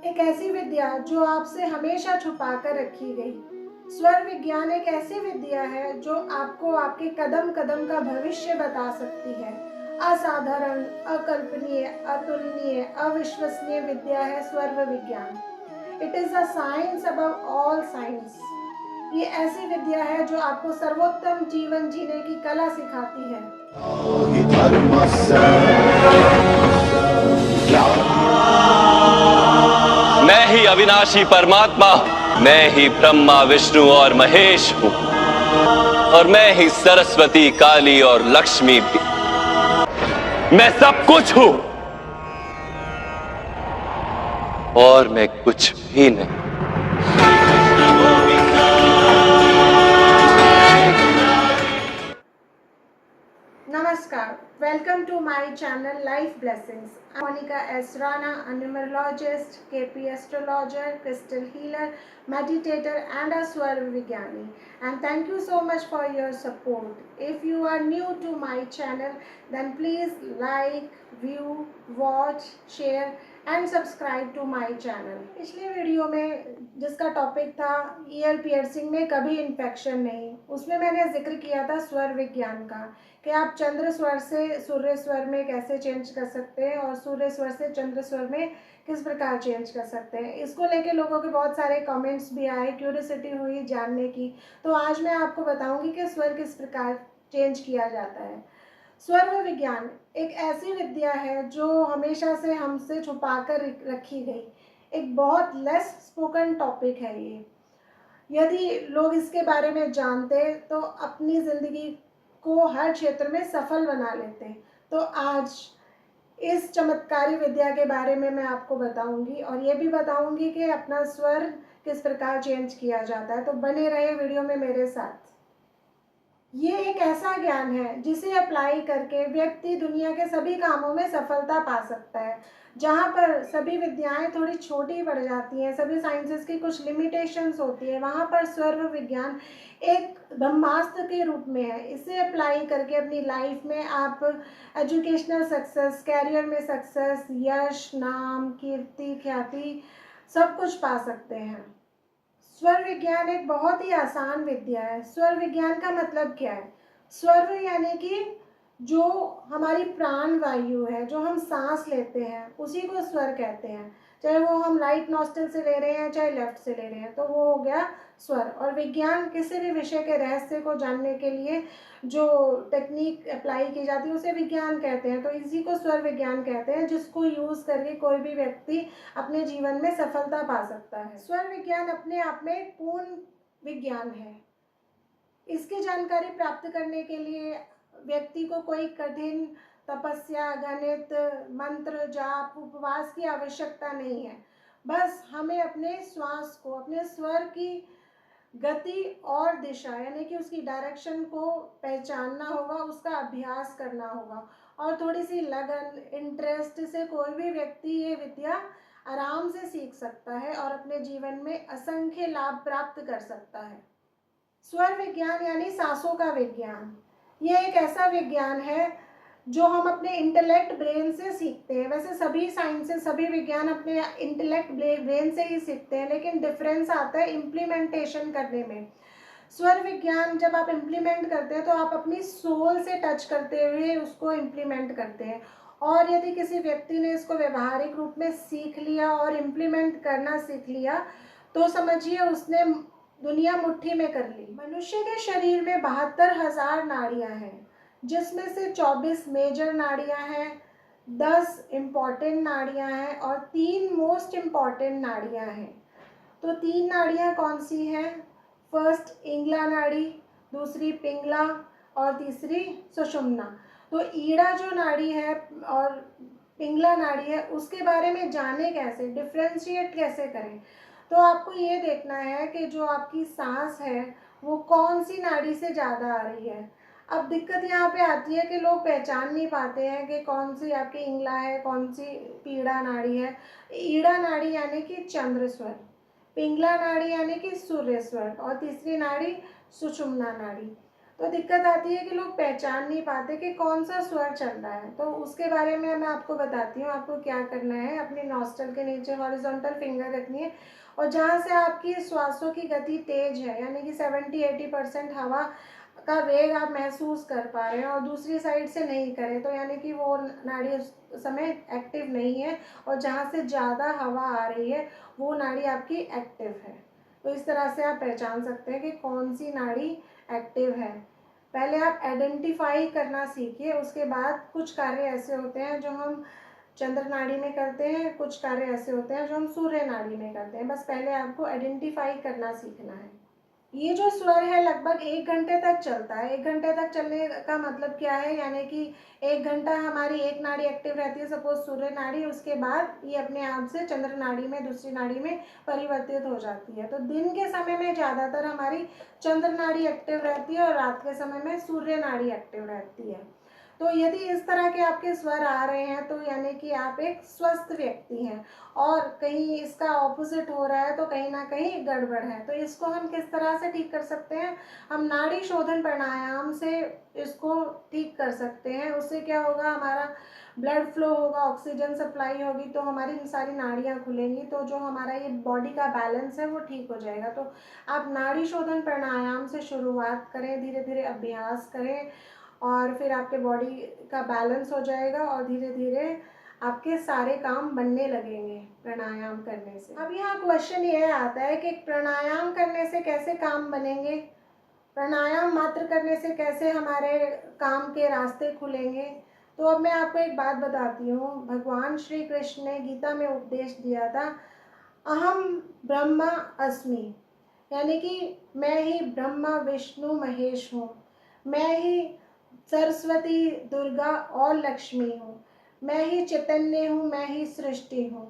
एक ऐसी विद्या जो आपसे हमेशा छुपा कर रखी गई। स्वर विज्ञान एक ऐसी विद्या है जो आपको आपके कदम कदम का भविष्य बता सकती है। असाधारण, अकल्पनीय, अतुलनीय, अविश्वसनीय विद्या है स्वर विज्ञान। It is a science above all science. ये ऐसी विद्या है जो आपको सर्वोत्तम जीवन जीने की कला सिखाती है। मैं ही अविनाशी परमात्मा, मैं ही ब्रह्मा विष्णु और महेश हूँ, और मैं ही सरस्वती, काली और लक्ष्मी भी। मैं सब कुछ हूँ और मैं कुछ भी नहीं। Namaskar. Welcome to my channel Life Blessings. I'm Monica S. Rana, a numerologist, KP astrologer, crystal healer, meditator and a Swarva Vigyani. And thank you so much for your support. If you are new to my channel, then please like, view, watch, share and subscribe to my channel. पिछले video में जिसका topic था year piercing में कभी infection नहीं, उसमें मैंने जिक्र किया था स्वर विज्ञान का कि आप चंद्र स्वर से सूर्य स्वर में कैसे चेंज कर सकते हैं और सूर्य स्वर से चंद्र स्वर में किस प्रकार चेंज कर सकते हैं। इसको लेके लोगों के बहुत सारे कमेंट्स भी आए, क्यूरियोसिटी हुई जानने की। तो आज मैं आपको बताऊंगी कि स्वर किस प्रकार चेंज किया जाता है। स्वर विज्ञान एक ऐसी विद्या है जो हमेशा से हमसे छुपा कर रखी गई, एक बहुत लेस स्पोकन टॉपिक है ये। यदि लोग इसके बारे में जानते तो अपनी ज़िंदगी को हर क्षेत्र में सफल बना लेते। तो आज इस चमत्कारी विद्या के बारे में मैं आपको बताऊंगी और ये भी बताऊंगी कि अपना स्वर किस प्रकार चेंज किया जाता है। तो बने रहे वीडियो में मेरे साथ। ये एक ऐसा ज्ञान है जिसे अप्लाई करके व्यक्ति दुनिया के सभी कामों में सफलता पा सकता है। जहाँ पर सभी विद्याएं थोड़ी छोटी पड़ जाती हैं, सभी साइंसेस की कुछ लिमिटेशंस होती है, वहाँ पर स्वर विज्ञान एक ब्रह्मास्त्र के रूप में है। इसे अप्लाई करके अपनी लाइफ में आप एजुकेशनल सक्सेस, कैरियर में सक्सेस, यश, नाम, कीर्ति, ख्याति सब कुछ पा सकते हैं। स्वर विज्ञान एक बहुत ही आसान विद्या है। स्वर विज्ञान का मतलब क्या है? स्वर यानी कि जो हमारी प्राण वायु है, जो हम सांस लेते हैं, उसी को स्वर कहते हैं। चाहे वो हम राइट नॉस्ट्रिल से ले रहे हैं चाहे लेफ्ट से ले रहे हैं, तो वो हो गया स्वर। और विज्ञान किसी भी विषय के रहस्य को जानने के लिए जो टेक्निक अप्लाई की जाती है उसे विज्ञान कहते हैं। तो इसी को स्वर विज्ञान कहते हैं, जिसको यूज़ करके कोई भी व्यक्ति अपने जीवन में सफलता पा सकता है। स्वर विज्ञान अपने आप में एक पूर्ण विज्ञान है। इसकी जानकारी प्राप्त करने के लिए व्यक्ति को कोई कठिन तपस्या, गणित, मंत्र, जाप, उपवास की आवश्यकता नहीं है। बस हमें अपने श्वास को, अपने स्वर की गति और दिशा यानी कि उसकी डायरेक्शन को पहचानना होगा, उसका अभ्यास करना होगा और थोड़ी सी लगन, इंटरेस्ट से कोई भी व्यक्ति ये विद्या आराम से सीख सकता है और अपने जीवन में असंख्य लाभ प्राप्त कर सकता है। स्वर विज्ञान यानी सांसों का विज्ञान। यह एक ऐसा विज्ञान है जो हम अपने इंटेलेक्ट ब्रेन से सीखते हैं। वैसे सभी साइंसेस, सभी विज्ञान अपने इंटेलेक्ट ब्रेन से ही सीखते हैं, लेकिन डिफरेंस आता है इम्प्लीमेंटेशन करने में। स्वर विज्ञान जब आप इम्प्लीमेंट करते हैं तो आप अपनी सोल से टच करते हुए उसको इम्प्लीमेंट करते हैं। और यदि किसी व्यक्ति ने इसको व्यवहारिक रूप में सीख लिया और इम्प्लीमेंट करना सीख लिया तो समझिए उसने दुनिया मुट्ठी में कर ली। मनुष्य के शरीर में 72,000 नाड़ियाँ हैं, जिसमें से 24 मेजर नाड़ियाँ हैं, 10 इम्पॉर्टेंट नाड़ियाँ हैं और 3 मोस्ट इम्पॉर्टेंट नाड़ियाँ हैं। तो 3 नाड़ियाँ कौन सी हैं? फर्स्ट इंगला नाड़ी, दूसरी पिंगला और तीसरी सुषुम्ना। तो ईड़ा जो नाड़ी है और पिंगला नाड़ी है, उसके बारे में जाने कैसे, डिफ्रेंशिएट कैसे करें? तो आपको ये देखना है कि जो आपकी सांस है वो कौन सी नाड़ी से ज़्यादा आ रही है। अब दिक्कत यहाँ पे आती है कि लोग पहचान नहीं पाते हैं कि कौन सी आपकी इंगला है, कौन सी पीड़ा नाड़ी है। ईड़ा नाड़ी यानी कि चंद्र स्वर, पिंगला नाड़ी यानी कि सूर्य स्वर और तीसरी नाड़ी सुषुम्ना नाड़ी। तो दिक्कत आती है कि लोग पहचान नहीं पाते कि कौन सा स्वर चल रहा है। तो उसके बारे में मैं आपको बताती हूँ। आपको क्या करना है, अपने नॉस्ट्रल के नीचे हॉरिजॉन्टल फिंगर रखनी है और जहाँ से आपकी श्वासों की गति तेज है, यानी कि 70-80% हवा का वेग आप महसूस कर पा रहे हैं और दूसरी साइड से नहीं करें, तो यानी कि वो नाड़ी उस समय एक्टिव नहीं है, और जहाँ से ज़्यादा हवा आ रही है वो नाड़ी आपकी एक्टिव है। तो इस तरह से आप पहचान सकते हैं कि कौन सी नाड़ी एक्टिव है। पहले आप आइडेंटिफाई करना सीखिए, उसके बाद कुछ कार्य ऐसे होते हैं जो हम चंद्र नाड़ी में करते हैं, कुछ कार्य ऐसे होते हैं जो हम सूर्य नाड़ी में करते हैं। बस पहले आपको आइडेंटिफाई करना सीखना है। ये जो स्वर है लगभग 1 घंटे तक चलता है। 1 घंटे तक चलने का मतलब क्या है, यानी कि 1 घंटा हमारी एक नाड़ी एक्टिव रहती है, सपोज सूर्य नाड़ी, उसके बाद ये अपने आप से चंद्र नाड़ी में, दूसरी नाड़ी में परिवर्तित हो जाती है। तो दिन के समय में ज़्यादातर हमारी चंद्र नाड़ी एक्टिव रहती है और रात के समय में सूर्य नाड़ी एक्टिव रहती है। तो यदि इस तरह के आपके स्वर आ रहे हैं तो यानी कि आप एक स्वस्थ व्यक्ति हैं, और कहीं इसका ऑपोजिट हो रहा है तो कहीं ना कहीं गड़बड़ है। तो इसको हम किस तरह से ठीक कर सकते हैं, हम नाड़ी शोधन प्राणायाम से इसको ठीक कर सकते हैं। उससे क्या होगा, हमारा ब्लड फ्लो होगा, ऑक्सीजन सप्लाई होगी, तो हमारी सारी नाड़ियाँ खुलेंगी, तो जो हमारा ये बॉडी का बैलेंस है वो ठीक हो जाएगा। तो आप नाड़ी शोधन प्राणायाम से शुरुआत करें, धीरे धीरे अभ्यास करें, और फिर आपके बॉडी का बैलेंस हो जाएगा और धीरे धीरे आपके सारे काम बनने लगेंगे प्राणायाम करने से। अब यहाँ क्वेश्चन ये आता है कि प्राणायाम करने से कैसे काम बनेंगे, प्राणायाम मात्र करने से कैसे हमारे काम के रास्ते खुलेंगे। तो अब मैं आपको एक बात बताती हूँ। भगवान श्री कृष्ण ने गीता में उपदेश दिया था, अहम ब्रह्मा अस्मि, यानी कि मैं ही ब्रह्मा विष्णु महेश हूँ, मैं ही सरस्वती दुर्गा और लक्ष्मी हूँ, मैं ही चैतन्य हूँ, मैं ही सृष्टि हूँ,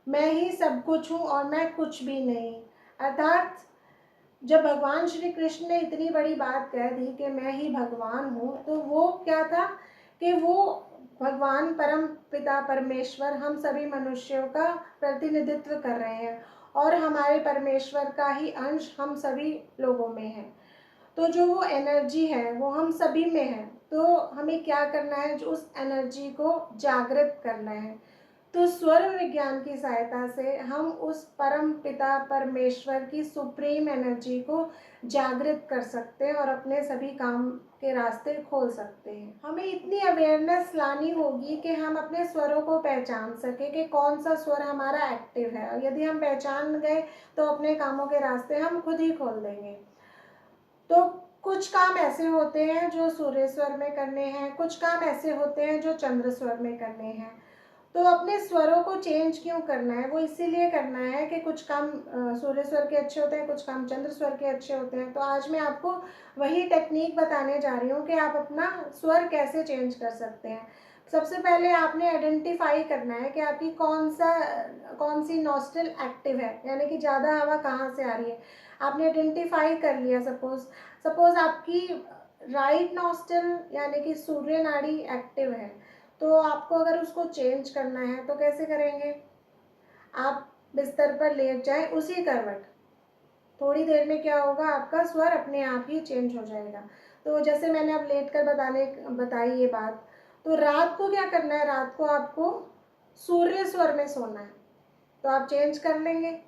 मैं ही सब कुछ हूँ और मैं कुछ भी नहीं। अर्थात जब भगवान श्री कृष्ण ने इतनी बड़ी बात कह दी कि मैं ही भगवान हूँ, तो वो क्या था कि वो भगवान परम पिता परमेश्वर हम सभी मनुष्यों का प्रतिनिधित्व कर रहे हैं, और हमारे परमेश्वर का ही अंश हम सभी लोगों में है। तो जो वो एनर्जी है वो हम सभी में है, तो हमें क्या करना है, जो उस एनर्जी को जागृत करना है। तो स्वर विज्ञान की सहायता से हम उस परम पिता परमेश्वर की सुप्रीम एनर्जी को जागृत कर सकते हैं और अपने सभी काम के रास्ते खोल सकते हैं। हमें इतनी अवेयरनेस लानी होगी कि हम अपने स्वरों को पहचान सकें कि कौन सा स्वर हमारा एक्टिव है, और यदि हम पहचान गए तो अपने कामों के रास्ते हम खुद ही खोल देंगे। तो कुछ काम ऐसे होते हैं जो सूर्य स्वर में करने हैं, कुछ काम ऐसे होते हैं जो चंद्र स्वर में करने हैं। तो अपने स्वरों को चेंज क्यों करना है, वो इसीलिए करना है कि कुछ काम सूर्य स्वर के अच्छे होते हैं, कुछ काम चंद्र स्वर के अच्छे होते हैं। तो आज मैं आपको वही टेक्निक बताने जा रही हूँ कि आप अपना स्वर कैसे चेंज कर सकते हैं। सबसे पहले आपने आइडेंटिफाई करना है कि आपकी कौन सी नॉस्ट्रल एक्टिव है, यानी कि ज़्यादा हवा कहाँ से आ रही है। आपने आइडेंटिफाई कर लिया, सपोज आपकी राइट नॉस्ट्रल यानी कि सूर्य नाड़ी एक्टिव है, तो आपको अगर उसको चेंज करना है तो कैसे करेंगे, आप बिस्तर पर लेट जाएं उसी करवट, थोड़ी देर में क्या होगा, आपका स्वर अपने आप ही चेंज हो जाएगा। तो जैसे मैंने अब लेट कर बताई ये बात, तो रात को क्या करना है, रात को आपको सूर्य स्वर में सोना है, तो आप चेंज कर लेंगे,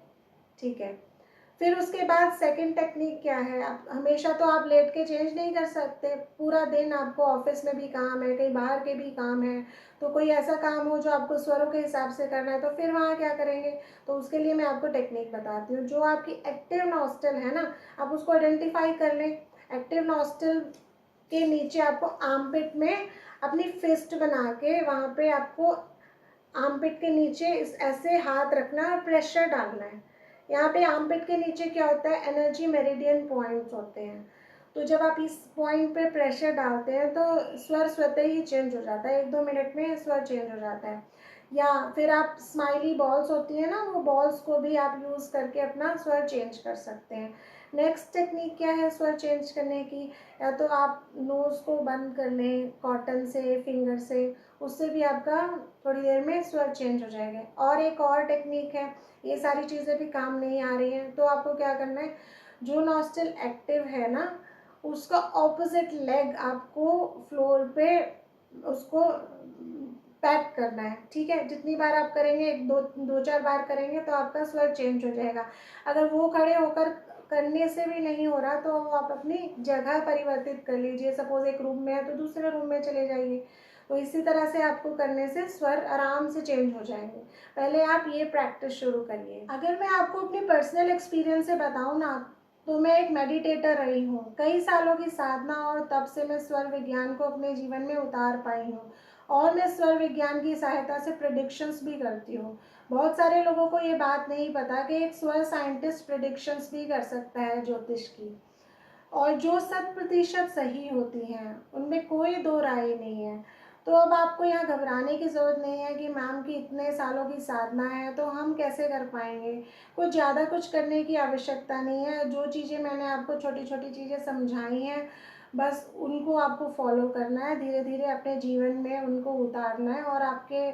ठीक है। फिर उसके बाद सेकंड टेक्निक क्या है, आप हमेशा तो आप लेट के चेंज नहीं कर सकते, पूरा दिन आपको ऑफिस में भी काम है, कहीं बाहर के भी काम है, तो कोई ऐसा काम हो जो आपको स्वरों के हिसाब से करना है, तो फिर वहाँ क्या करेंगे। तो उसके लिए मैं आपको टेक्निक बताती हूँ। जो आपकी एक्टिव नॉस्ट्रल है ना, आप उसको आइडेंटिफाई कर लें। एक्टिव नॉस्ट्रल के नीचे आपको आर्मपिट में अपनी फिस्ट बना के वहाँ पे आपको आर्मपिट के नीचे इस ऐसे हाथ रखना और प्रेशर डालना है। यहाँ पे आर्मपिट के नीचे क्या होता है, एनर्जी मेरिडियन पॉइंट्स होते हैं। तो जब आप इस पॉइंट पे प्रेशर डालते हैं तो स्वर स्वतः ही चेंज हो जाता है, 1-2 मिनट में स्वर चेंज हो जाता है। या फिर आप स्माइली बॉल्स होती है ना, वो बॉल्स को भी आप यूज़ करके अपना स्वर चेंज कर सकते हैं। नेक्स्ट टेक्निक क्या है स्वर चेंज करने की, या तो आप नोज़ को बंद कर लें कॉटन से, फिंगर से, उससे भी आपका थोड़ी देर में स्वर चेंज हो जाएगा। और एक और टेक्निक है, ये सारी चीज़ें भी काम नहीं आ रही हैं, तो आपको क्या करना है, जो नॉस्ट्रल एक्टिव है ना उसका ऑपोजिट लेग आपको फ्लोर पे उसको पैट करना है, ठीक है। जितनी बार आप करेंगे, दो चार बार करेंगे तो आपका स्वर चेंज हो जाएगा। अगर वो खड़े होकर करने से भी नहीं हो रहा तो आप अपनी जगह परिवर्तित कर लीजिए। सपोज एक रूम में है तो दूसरे रूम में चले जाइए। तो इसी तरह से आपको करने से स्वर आराम से चेंज हो जाएंगे। पहले आप ये प्रैक्टिस शुरू करिए। अगर मैं आपको अपनी पर्सनल एक्सपीरियंस से बताऊँ ना, तो मैं एक मेडिटेटर रही हूँ। कई सालों की साधना और तब से मैं स्वर विज्ञान को अपने जीवन में उतार पाई हूँ। और मैं स्वर विज्ञान की सहायता से प्रेडिक्शंस भी करती हूँ। बहुत सारे लोगों को ये बात नहीं पता कि एक स्वर साइंटिस्ट प्रेडिक्शंस भी कर सकता है ज्योतिष की, और जो 100% सही होती हैं, उनमें कोई दो राय नहीं है। तो अब आपको यहाँ घबराने की ज़रूरत नहीं है कि मैम की इतने सालों की साधना है तो हम कैसे कर पाएंगे। कुछ ज़्यादा कुछ करने की आवश्यकता नहीं है। जो चीज़ें मैंने आपको छोटी छोटी चीज़ें समझाई हैं, बस उनको आपको फॉलो करना है। धीरे धीरे अपने जीवन में उनको उतारना है और आपके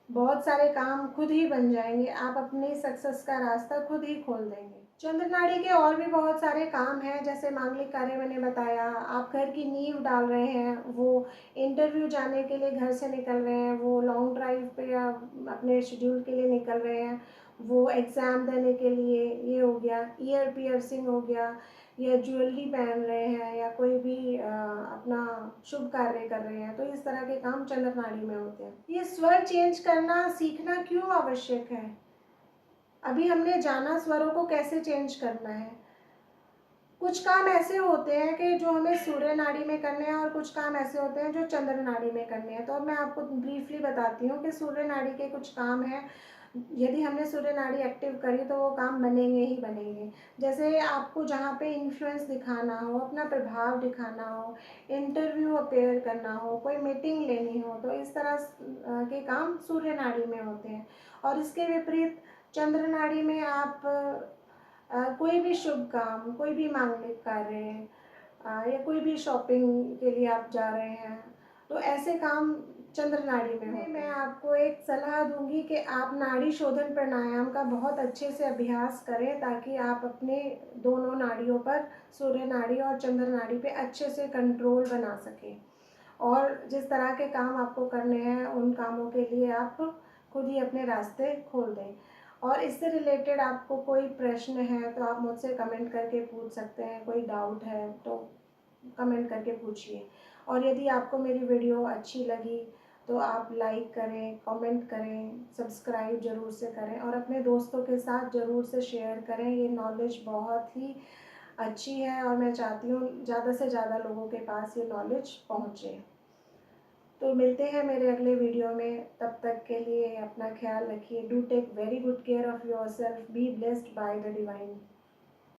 बहुत सारे काम खुद ही बन जाएंगे। आप अपनी सक्सेस का रास्ता खुद ही खोल देंगे। चंद्र नाड़ी के और भी बहुत सारे काम हैं, जैसे मांगलिक कार्य मैंने बताया। आप घर की नींव डाल रहे हैं, वो इंटरव्यू जाने के लिए घर से निकल रहे हैं, वो लॉन्ग ड्राइव पे या अपने शेड्यूल के लिए निकल रहे हैं, वो एग्ज़ाम देने के लिए, ये हो गया। ईयर पियर्सिंग हो गया, या ज्वेलरी पहन रहे हैं, या कोई भी अपना शुभ कार्य कर रहे हैं, तो इस तरह के काम चंद्र नाड़ी में होते हैं। ये स्वर चेंज करना सीखना क्यों आवश्यक है? अभी हमने जाना स्वरों को कैसे चेंज करना है। कुछ काम ऐसे होते हैं कि जो हमें सूर्य नाड़ी में करने हैं, और कुछ काम ऐसे होते हैं जो चंद्र नाड़ी में करने हैं। तो अब मैं आपको ब्रीफली बताती हूँ कि सूर्य नाड़ी के कुछ काम हैं। यदि हमने सूर्य नाड़ी एक्टिव करी तो वो काम बनेंगे ही बनेंगे। जैसे आपको जहाँ पे इन्फ्लुएंस दिखाना हो, अपना प्रभाव दिखाना हो, इंटरव्यू अपेयर करना हो, कोई मीटिंग लेनी हो, तो इस तरह के काम सूर्य नाड़ी में होते हैं। और इसके विपरीत चंद्र नाड़ी में आप कोई भी शुभ काम, कोई भी मांगलिक कार्य, या कोई भी शॉपिंग के लिए आप जा रहे हैं, तो ऐसे काम चंद्र नाड़ी में होते हैं। मैं आपको एक सलाह दूंगी कि आप नाड़ी शोधन प्राणायाम का बहुत अच्छे से अभ्यास करें, ताकि आप अपने दोनों नाड़ियों पर, सूर्य नाड़ी और चंद्र नाड़ी पे अच्छे से कंट्रोल बना सकें। और जिस तरह के काम आपको करने हैं, उन कामों के लिए आप खुद ही अपने रास्ते खोल दें। और इससे रिलेटेड आपको कोई प्रश्न है तो आप मुझसे कमेंट करके पूछ सकते हैं। कोई डाउट है तो कमेंट करके पूछिए। और यदि आपको मेरी वीडियो अच्छी लगी तो आप लाइक करें, कमेंट करें, सब्सक्राइब ज़रूर से करें, और अपने दोस्तों के साथ ज़रूर से शेयर करें। ये नॉलेज बहुत ही अच्छी है और मैं चाहती हूँ ज़्यादा से ज़्यादा लोगों के पास ये नॉलेज पहुँचे। तो मिलते हैं मेरे अगले वीडियो में। तब तक के लिए अपना ख्याल रखिए। Do take very good care of yourself. Be blessed by the divine.